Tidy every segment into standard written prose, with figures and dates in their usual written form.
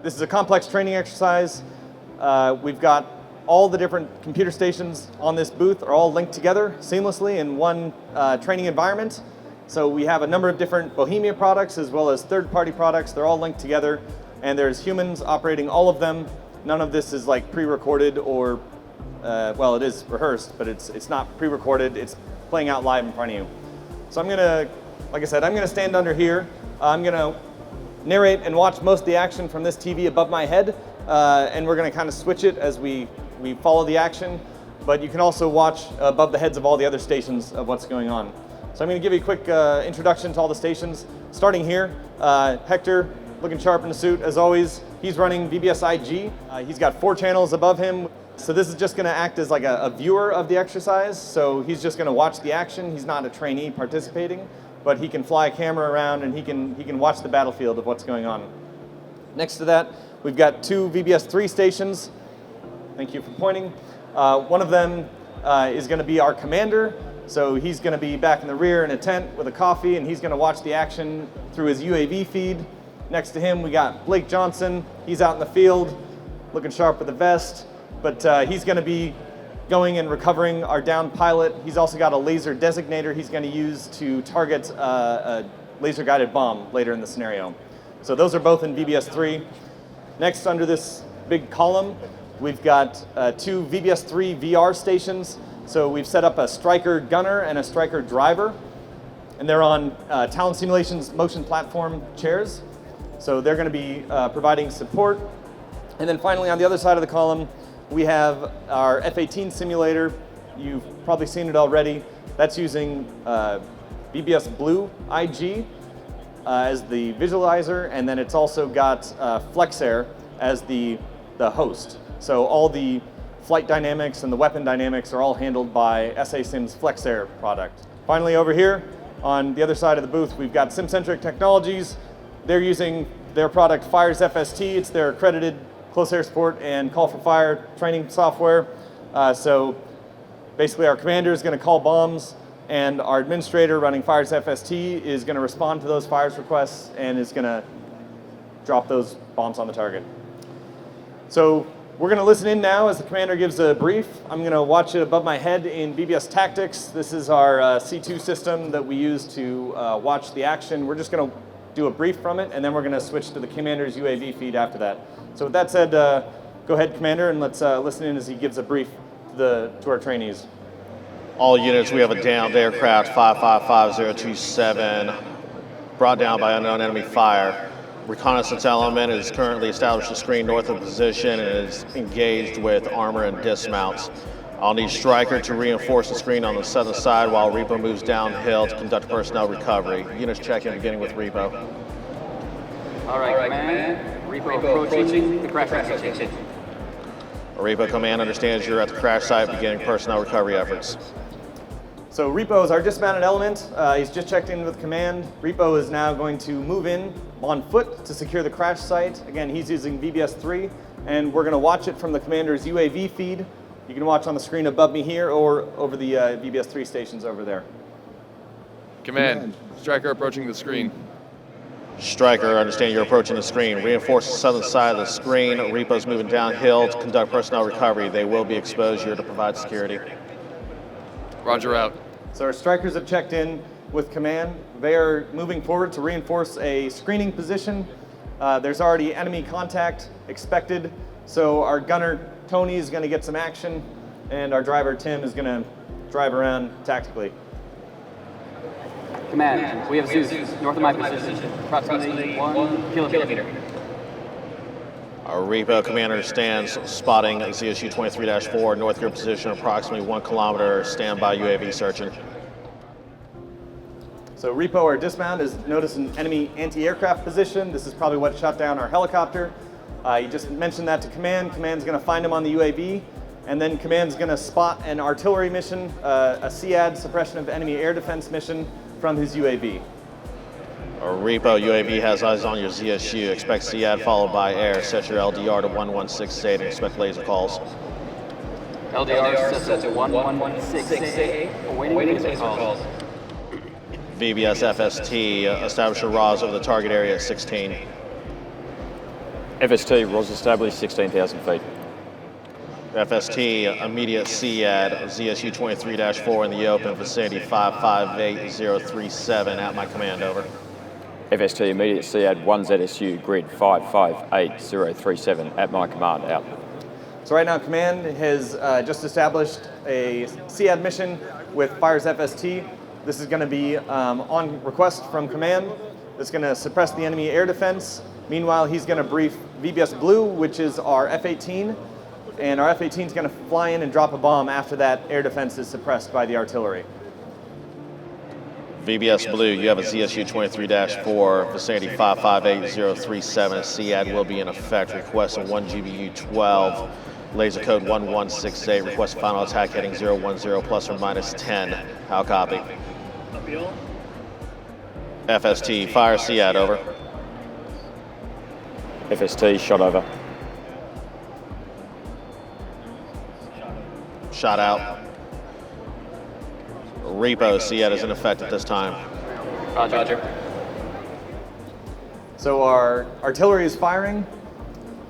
this is a complex training exercise. We've got all the different computer stations on this booth are all linked together seamlessly in one training environment. So we have a number of different Bohemia products as well as third-party products. They're all linked together, and there's humans operating all of them. None of this is like pre-recorded or, well, it is rehearsed, but it's not pre-recorded. It's playing out live in front of you. So I'm gonna, like I said, I'm gonna stand under here. I'm gonna narrate and watch most of the action from this TV above my head, and we're gonna kind of switch it as we follow the action, but you can also watch above the heads of all the other stations of what's going on. So I'm gonna give you a quick introduction to all the stations. Starting here, Hector, looking sharp in the suit as always. He's running VBS IG. He's got 4 channels above him. So this is just gonna act as like a viewer of the exercise. So he's just gonna watch the action. He's not a trainee participating, but he can fly a camera around and he can watch the battlefield of what's going on. Next to that, we've got 2 VBS 3 stations. Thank you for pointing. One of them is gonna be our commander. So he's gonna be back in the rear in a tent with a coffee, and he's gonna watch the action through his UAV feed. Next to him, we got Blake Johnson. He's out in the field, looking sharp with a vest, but he's gonna be going and recovering our downed pilot. He's also got a laser designator he's gonna use to target a laser-guided bomb later in the scenario. So those are both in VBS 3. Next, under this big column, we've got 2 VBS 3 VR stations. So we've set up a striker gunner and a striker driver, and they're on Talon Simulation's motion platform chairs. So they're gonna be providing support. And then finally, on the other side of the column, we have our F-18 simulator. You've probably seen it already. That's using VBS Blue IG as the visualizer, and then it's also got FlexAir as the host. So all the flight dynamics and the weapon dynamics are all handled by SASim's FlexAir product. Finally, over here on the other side of the booth, we've got SimCentric Technologies. They're using their product Fires FST. It's their accredited close air support and call for fire training software. So basically our commander is gonna call bombs, and our administrator running Fires FST is gonna respond to those fires requests and is gonna drop those bombs on the target. So we're gonna listen in now as the commander gives a brief. I'm gonna watch it above my head in VBS Tactics. This is our C2 system that we use to watch the action. We're just gonna do a brief from it, and then we're gonna switch to the commander's UAV feed after that. So with that said, go ahead, Commander, and let's listen in as he gives a brief to our trainees. All units, we have a downed aircraft 555027, brought down by unknown enemy fire. Reconnaissance element is currently established a screen north of position and is engaged with armor and dismounts. I'll need Stryker to reinforce the screen on the southern side while Repo moves downhill to conduct personnel recovery. Units check in beginning with Repo. All right, Command. Repo approaching the crash site. Repo Command understands you're at the crash site beginning personnel recovery efforts. So Repo is our dismounted element. He's just checked in with command. Repo is now going to move in on foot to secure the crash site. Again, he's using VBS 3, and we're gonna watch it from the commander's UAV feed. You can watch on the screen above me here or over the VBS 3 stations over there. Command, Stryker approaching the screen. Stryker, understand you're approaching the screen. Reinforce the southern side of the screen. Repo's moving downhill to conduct personnel recovery. They will be exposed here to provide security. Roger out. So our strikers have checked in with command. They are moving forward to reinforce a screening position. There's already enemy contact expected, so our gunner Tony is going to get some action, and our driver Tim is going to drive around tactically. Command, we have Zeus north of my position, approximately 1 kilometer. Our Repo Command understands spotting ZSU 23-4 north of your position, approximately 1 kilometer. Standby UAV searching. So Repo, our dismount, is noticed an enemy anti-aircraft position. This is probably what shot down our helicopter. You just mentioned that to command. Command's going to find him on the UAV, and then command's going to spot an artillery mission, a SEAD, suppression of enemy air defense mission, from his UAV. Our Repo UAV has eyes on your ZSU. Expect SEAD followed by air. Set your LDR to 1168 and expect laser calls. LDR set to 1168, awaiting laser calls. VBS FST, establish a RAWs over the target area at 16. FST, ROS established 16,000 feet. FST, immediate SEAD, ZSU 23-4 in the open, vicinity 558037 at my command, over. FST, immediate SEAD 1ZSU, grid 558037 at my command, out. So right now, Command has just established a SEAD mission with Fires FST. This is going to be on request from Command. It's going to suppress the enemy air defense. Meanwhile, he's going to brief VBS Blue, which is our F-18, and our F-18 is going to fly in and drop a bomb after that air defense is suppressed by the artillery. VBS Blue, you have a ZSU 23-4, vicinity 558037. SEAD will be in effect. Request a 1 GBU 12. Laser code 1168. Request final attack heading 010 plus or minus 10. How copy? FST, fire SEAD, over. FST, shot over. Shot out. Repo, SEAD is in effect at this time. Roger. So our artillery is firing.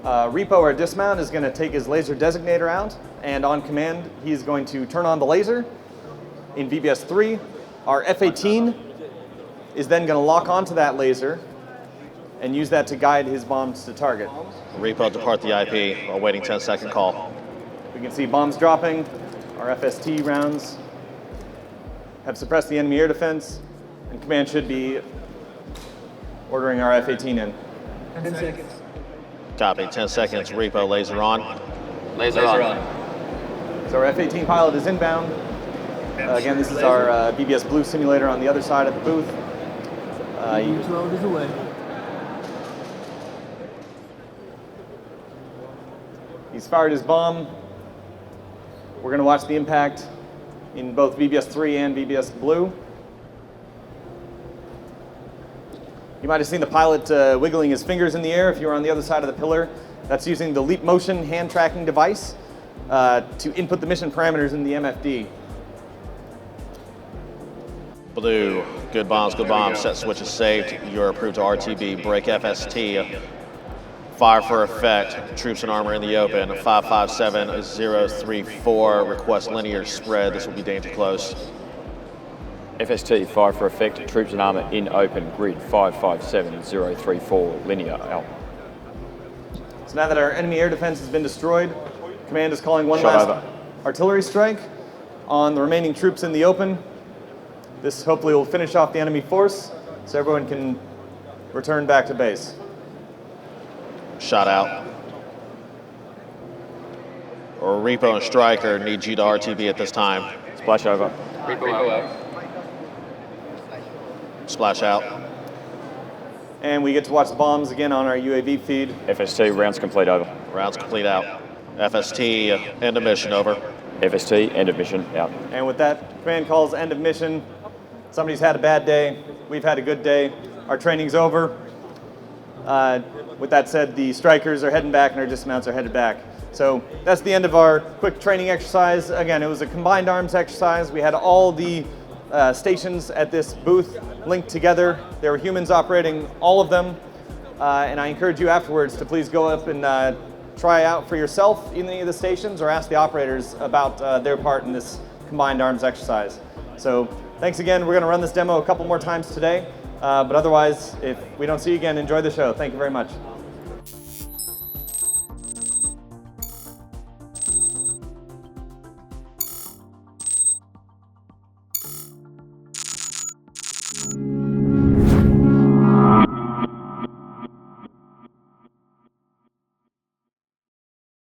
Repo, our dismount, is going to take his laser designator out, and on command, he's going to turn on the laser in VBS 3. Our F-18 is then going to lock onto that laser and use that to guide his bombs to target. Repo, depart the IP, awaiting 10-second call. We can see bombs dropping. Our FST rounds have suppressed the enemy air defense, and command should be ordering our F-18 in. 10 seconds. Copy, 10 seconds, Repo, laser on. Laser on. So our F-18 pilot is inbound. Again, this is our BBS Blue simulator on the other side of the booth. 12 is away. He's fired his bomb. We're going to watch the impact in both VBS 3 and VBS Blue. You might have seen the pilot wiggling his fingers in the air if you were on the other side of the pillar. That's using the Leap Motion hand tracking device to input the mission parameters in the MFD. Blue, good bombs, set switches saved. You're approved to RTB, break FST. Fire for effect, troops and armor in the open, 557034, request linear spread, this will be danger close. FST, fire for effect, troops and armour in open, grid 557034, linear, out. So now that our enemy air defense has been destroyed, command is calling one Shot last over. artillery strike on the remaining troops in the open. This hopefully will finish off the enemy force so everyone can return back to base. Shot out. Or Repo and Striker need you to RTB at this time. Splash over. Repo out. Splash out. And we get to watch the bombs again on our UAV feed. FST, rounds complete, over. Rounds complete, out. FST, end of mission, over. FST, end of mission, out. And with that, command calls end of mission. Somebody's had a bad day. We've had a good day. Our training's over. With that said, the strikers are heading back and our dismounts are headed back. So that's the end of our quick training exercise. Again, it was a combined arms exercise. We had all the stations at this booth linked together. There were humans operating all of them. And I encourage you afterwards to please go up and try out for yourself in any of the stations or ask the operators about their part in this combined arms exercise. So thanks again. We're going to run this demo a couple more times today. But otherwise, if we don't see you again, enjoy the show. Thank you very much.